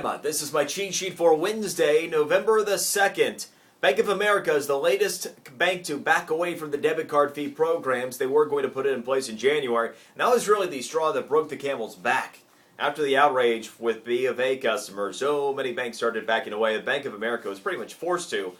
This is my cheat sheet for Wednesday, November the 2nd. Bank of America is the latest bank to back away from the debit card fee programs. They were going to put it in place in January. And that was really the straw that broke the camel's back. After the outrage with B of A customers, so many banks started backing away. The Bank of America was pretty much forced to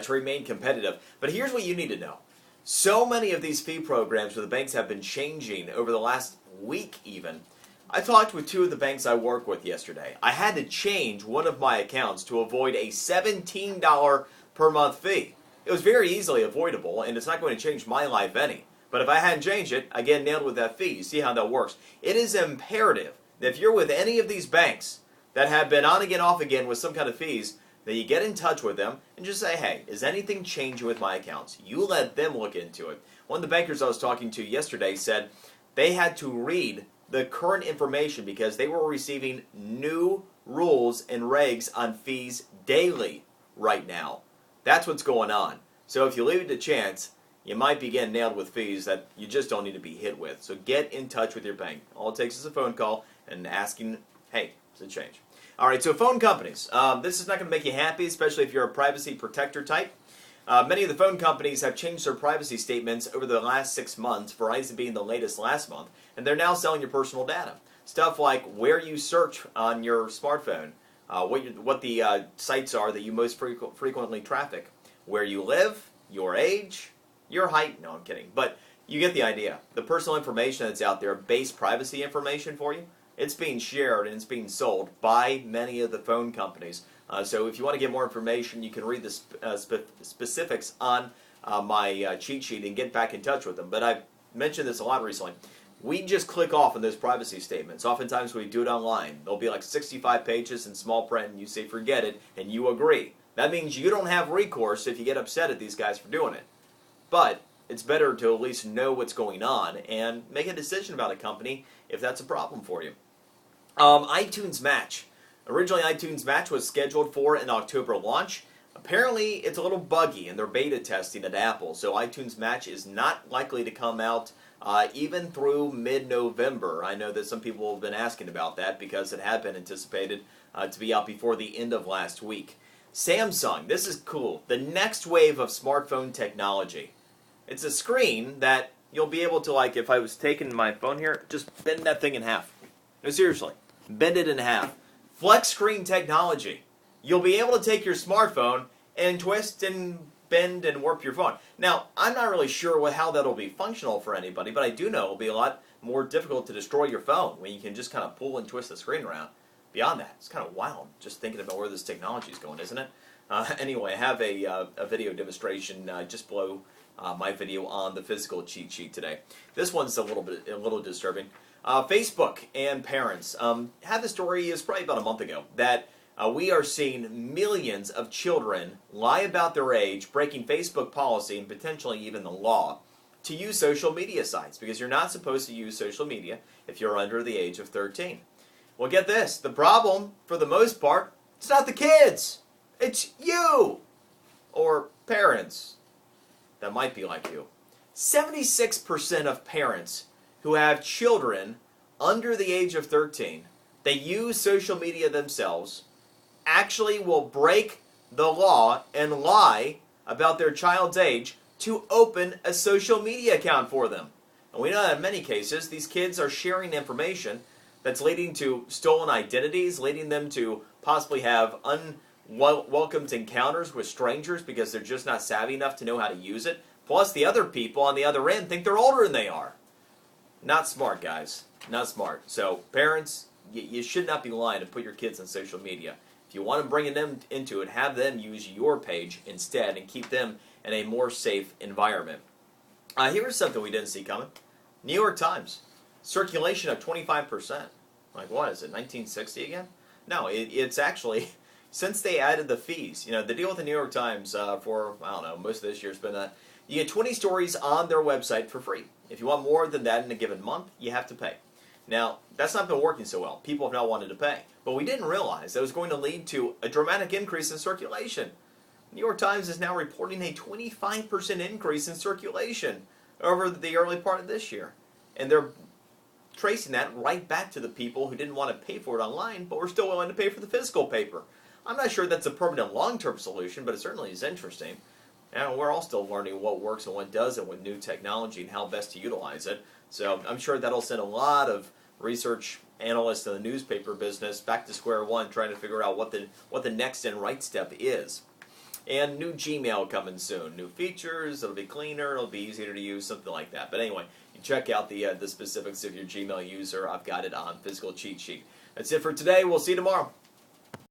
remain competitive. But here's what you need to know. So many of these fee programs for the banks have been changing over the last week even. I talked with two of the banks I work with yesterday. I had to change one of my accounts to avoid a $17 per month fee. It was very easily avoidable, and it's not going to change my life any. But if I hadn't changed it, I get nailed with that fee. You see how that works. It is imperative that if you're with any of these banks that have been on again, off again with some kind of fees, that you get in touch with them and just say, hey, is anything changing with my accounts? You let them look into it. One of the bankers I was talking to yesterday said they had to read the current information because they were receiving new rules and regs on fees daily right now. That's what's going on. So if you leave it to chance, you might be getting nailed with fees that you just don't need to be hit with. So get in touch with your bank. All it takes is a phone call and asking, hey, does it change? All right, so phone companies. This is not going to make you happy, especially if you're a privacy protector type. Many of the phone companies have changed their privacy statements over the last 6 months, Verizon being the latest last month, and they're now selling your personal data. Stuff like where you search on your smartphone, what the sites are that you most frequently traffic, where you live, your age, your height. No, I'm kidding. But you get the idea. The personal information that's out there, base privacy information for you, it's being shared and it's being sold by many of the phone companies. So if you want to get more information, you can read the specifics on my cheat sheet and get back in touch with them. But I've mentioned this a lot recently. We just click off on those privacy statements. Oftentimes we do it online. There'll be like 65 pages in small print, and you say forget it, and you agree. That means you don't have recourse if you get upset at these guys for doing it. But it's better to at least know what's going on and make a decision about a company if that's a problem for you. iTunes Match. Originally, iTunes Match was scheduled for an October launch. Apparently, it's a little buggy in their beta testing at Apple, so iTunes Match is not likely to come out even through mid-November. I know that some people have been asking about that because it had been anticipated to be out before the end of last week. Samsung, this is cool. The next wave of smartphone technology. It's a screen that you'll be able to, like, if I was taking my phone here, just bend that thing in half. No, seriously. Bend it in half. Flex screen technology. You'll be able to take your smartphone and twist and bend and warp your phone. Now, I'm not really sure how that'll be functional for anybody, but I do know it'll be a lot more difficult to destroy your phone when you can just kind of pull and twist the screen around. Beyond that, it's kind of wild just thinking about where this technology is going, isn't it? Anyway, I have a video demonstration just below my video on the physical cheat sheet today. This one's a little disturbing. Facebook and parents. Had the story is probably about a month ago that we are seeing millions of children lie about their age, breaking Facebook policy and potentially even the law to use social media sites because you're not supposed to use social media if you're under the age of 13. Well, get this. The problem, for the most part, it's not the kids. It's you or parents that might be like you. 76% of parents who have children under the age of 13, they use social media themselves, actually will break the law and lie about their child's age to open a social media account for them. And we know that in many cases, these kids are sharing information that's leading to stolen identities, leading them to possibly have unwelcomed encounters with strangers because they're just not savvy enough to know how to use it. Plus, the other people on the other end think they're older than they are. Not smart, guys. Not smart. So, parents, you should not be lying to put your kids on social media. If you want to bring them into it, have them use your page instead and keep them in a more safe environment. Here's something we didn't see coming. New York Times. Circulation of 25%. Like, what is it, 1960 again? No, it's actually, since they added the fees, the deal with the New York Times for, I don't know, most of this year has been that you get 20 stories on their website for free. If you want more than that in a given month, you have to pay. Now, that's not been working so well. People have not wanted to pay. But we didn't realize that was going to lead to a dramatic increase in circulation. New York Times is now reporting a 25% increase in circulation over the early part of this year. And they're tracing that right back to the people who didn't want to pay for it online, but were still willing to pay for the physical paper. I'm not sure that's a permanent long-term solution, but it certainly is interesting. And we're all still learning what works and what doesn't with new technology and how best to utilize it. So I'm sure that'll send a lot of research analysts in the newspaper business back to square one, trying to figure out what the next and right step is. And new Gmail coming soon. New features, it'll be cleaner, it'll be easier to use, something like that. But anyway, you check out the specifics of your Gmail user. I've got it on Physical Cheat Sheet. That's it for today. We'll see you tomorrow.